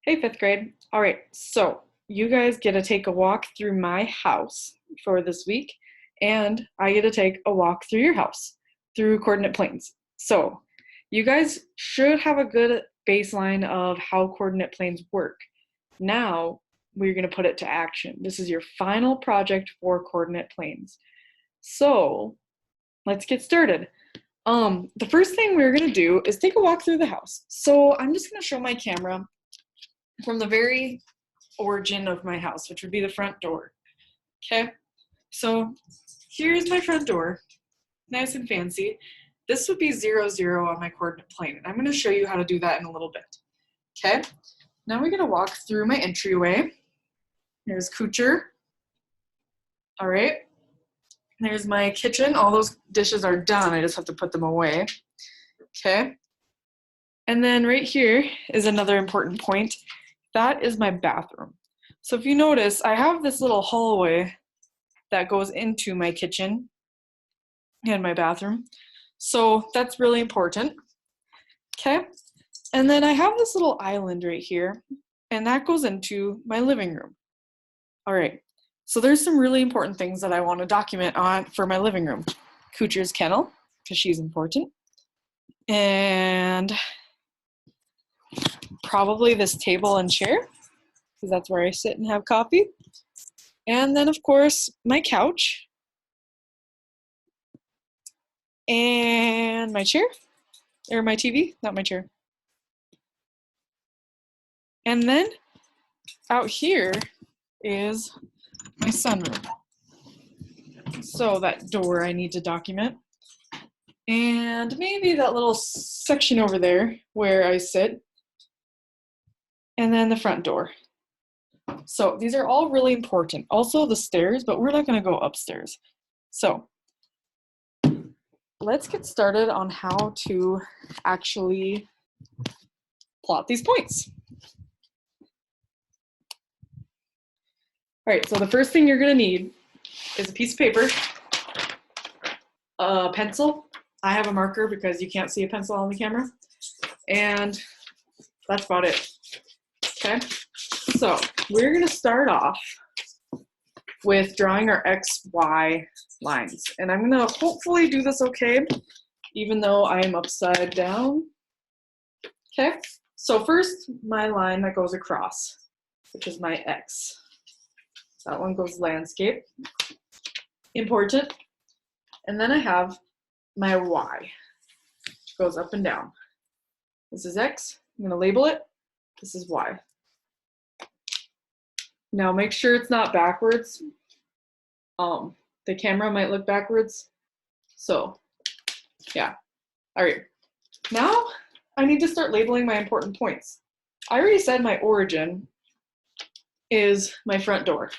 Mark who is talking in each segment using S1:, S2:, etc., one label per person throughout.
S1: Hey, fifth grade. All right, so you guys get to take a walk through my house for this week, and I get to take a walk through your house through coordinate planes. So you guys should have a good baseline of how coordinate planes work. Now we're going to put it to action. This is your final project for coordinate planes. So let's get started. The first thing we're going to do is take a walk through the house. So I'm just going to show my camera from the very origin of my house, which would be the front door. Okay, so here's my front door, nice and fancy. This would be 0, 0 on my coordinate plane, and I'm going to show you how to do that in a little bit. Okay, now we're going to walk through my entryway. There's Kucher. All right, there's my kitchen. All those dishes are done. I just have to put them away. Okay, and then right here is another important point. That is my bathroom. So if you notice, I have this little hallway that goes into my kitchen and my bathroom. So that's really important. Okay. And then I have this little island right here, and that goes into my living room. All right. So there's some really important things that I want to document on for my living room. Kucher's kennel, because she's important. And probably this table and chair, because that's where I sit and have coffee. And then, of course, my couch. And my chair, or my TV, not my chair. And then out here is my sunroom. So that door I need to document. And maybe that little section over there where I sit. And then the front door. So these are all really important. Also the stairs, but we're not going to go upstairs. So let's get started on how to actually plot these points. All right, so the first thing you're going to need is a piece of paper, a pencil. I have a marker because you can't see a pencil on the camera. And that's about it. Okay, so we're going to start off with drawing our X, Y lines. And I'm going to hopefully do this okay, even though I am upside down. Okay, so first my line that goes across, which is my X. That one goes landscape. Important. And then I have my Y, which goes up and down. This is X. I'm going to label it. This is Y. Now make sure it's not backwards. The camera might look backwards. So, yeah. All right. Now I need to start labeling my important points. I already said my origin is my front door.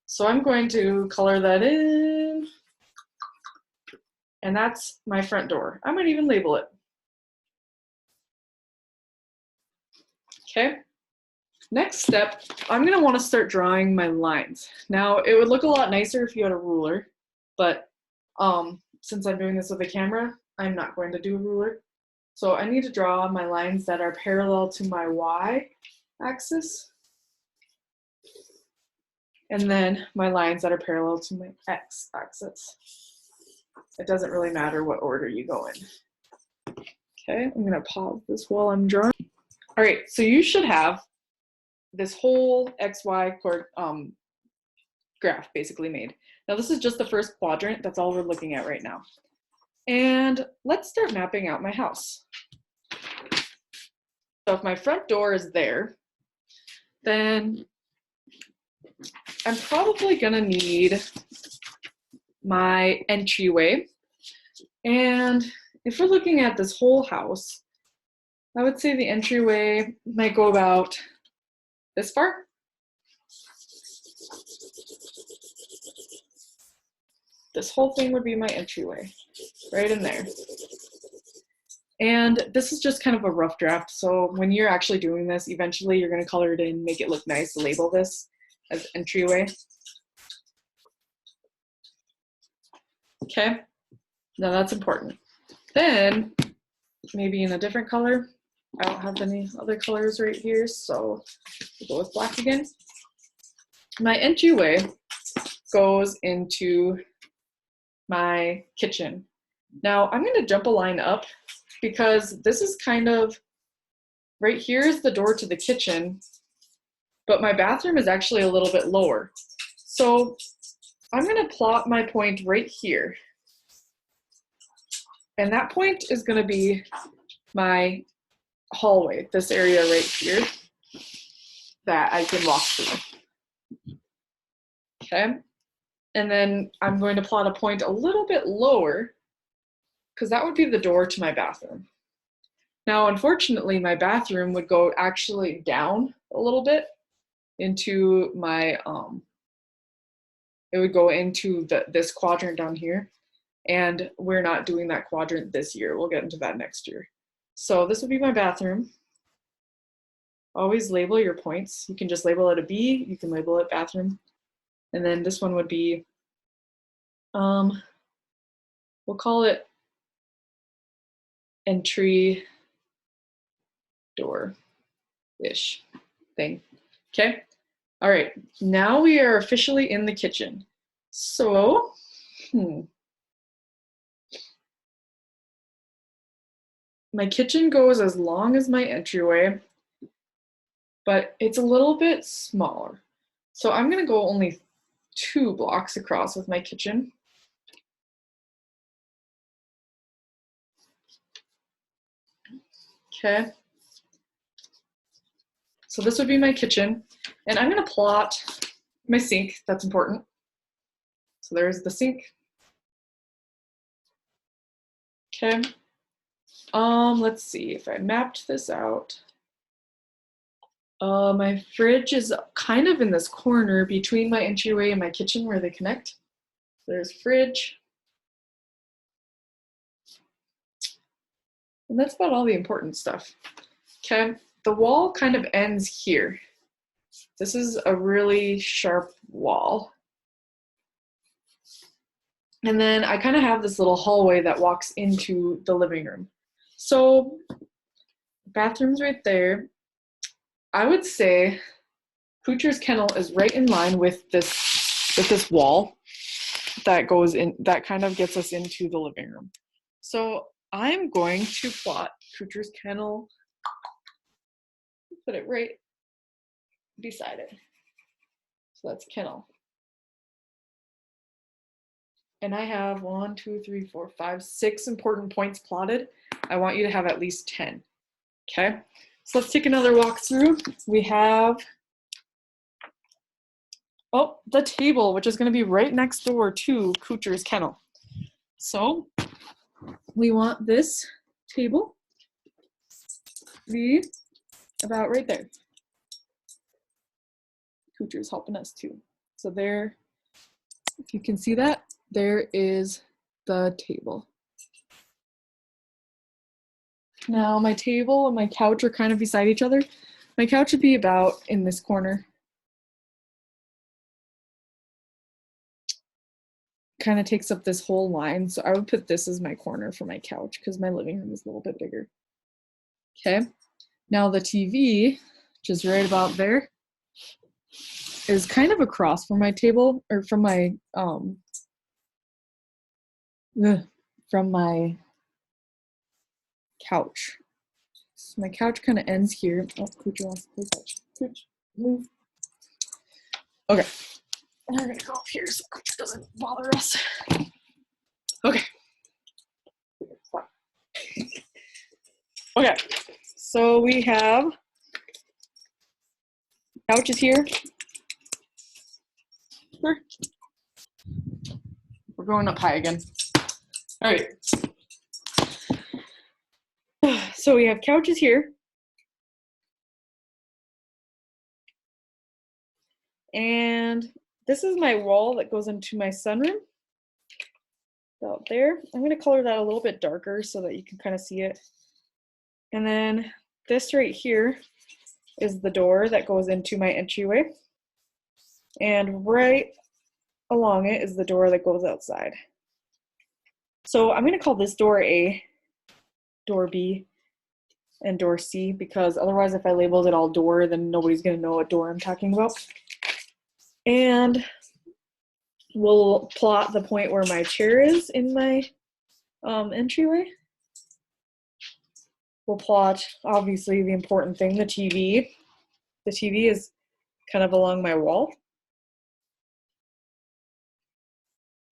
S1: So I'm going to color that in. And that's my front door. I might even label it. Okay. Next step, I'm going to want to start drawing my lines. Now, it would look a lot nicer if you had a ruler, but since I'm doing this with a camera, I'm not going to do a ruler. So I need to draw my lines that are parallel to my Y axis, and then my lines that are parallel to my X axis. It doesn't really matter what order you go in. Okay, I'm going to pause this while I'm drawing. All right, so you should have this whole XY graph basically made. Now this is just the first quadrant. That's all we're looking at right now. And let's start mapping out my house. So if my front door is there, then I'm probably gonna need my entryway. And if we're looking at this whole house, I would say the entryway might go about this far. This whole thing would be my entryway, right in there. And this is just kind of a rough draft, so when you're actually doing this, eventually you're going to color it in, make it look nice, label this as entryway. Okay, now that's important. Then, maybe in a different color, I don't have any other colors right here, so we'll go with black again. My entryway goes into my kitchen. Now I'm going to jump a line up because this is kind of, right here is the door to the kitchen, but my bathroom is actually a little bit lower. So I'm going to plot my point right here. And that point is going to be my hallway, this area right here that I can walk through. Okay. And then I'm going to plot a point a little bit lower because that would be the door to my bathroom. Now, unfortunately, my bathroom would go actually down a little bit into my, it would go into this quadrant down here. And we're not doing that quadrant this year. We'll get into that next year. So this would be my bathroom. Always label your points. You can just label it a B, you can label it bathroom. And then this one would be, we'll call it entry door-ish thing. Okay. All right. Now we are officially in the kitchen. So, my kitchen goes as long as my entryway, but it's a little bit smaller. So I'm going to go only 2 blocks across with my kitchen. Okay. So this would be my kitchen, and I'm going to plot my sink. That's important. So there's the sink. Okay. Let's see if I mapped this out. My fridge is kind of in this corner between my entryway and my kitchen where they connect. There's fridge. And that's about all the important stuff. Okay, the wall kind of ends here. This is a really sharp wall. And then I kind of have this little hallway that walks into the living room. So, bathroom's right there. I would say Kucher's Kennel is right in line with this wall that goes in, that kind of gets us into the living room. So I'm going to plot Kucher's Kennel, put it right beside it. So that's kennel. And I have 1, 2, 3, 4, 5, 6 important points plotted. I want you to have at least 10. Okay, so let's take another walk through. We have, oh, the table, which is going to be right next door to Kucher's Kennel. So we want this table to be about right there. Kucher's helping us too. So there, if you can see that, there is the table. Now my table and my couch are kind of beside each other. My couch would be about in this corner. Kind of takes up this whole line. So I would put this as my corner for my couch because my living room is a little bit bigger. Okay. Now the TV, which is right about there, is kind of across from my table, or from my couch. So my couch kind of ends here. Oh, Kucher wants to play touch. Kucher, move. Okay. And we're gonna go up here so Kucher doesn't bother us. Okay. Okay. So we have couches here. We're going up high again. All right. So we have couches here. And this is my wall that goes into my sunroom. Out there. I'm going to color that a little bit darker so that you can kind of see it. And then this right here is the door that goes into my entryway. And right along it is the door that goes outside. So I'm going to call this door A, door B, and door C, because otherwise if I labeled it all door, then nobody's gonna know what door I'm talking about. And we'll plot the point where my chair is in my entryway. We'll plot, obviously, the important thing, the TV. The TV is kind of along my wall.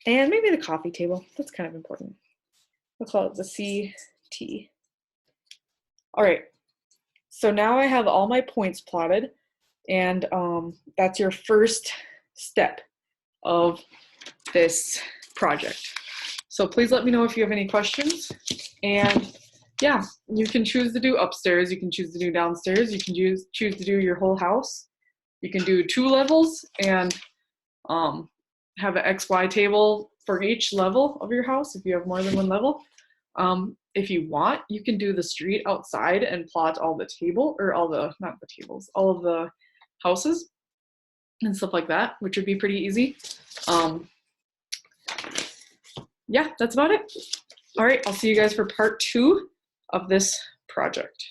S1: And maybe the coffee table. That's kind of important. We'll call it the CT. All right. So now I have all my points plotted, and that's your first step of this project. So please let me know if you have any questions. And yeah, you can choose to do upstairs, you can choose to do downstairs, you can choose to do your whole house. You can do 2 levels and have an XY table for each level of your house if you have more than 1 level. If you want, you can do the street outside and plot all the table, or all the, not the tables, all of the houses and stuff like that, which would be pretty easy. Yeah, that's about it. All right, I'll see you guys for part 2 of this project.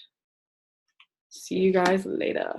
S1: See you guys later.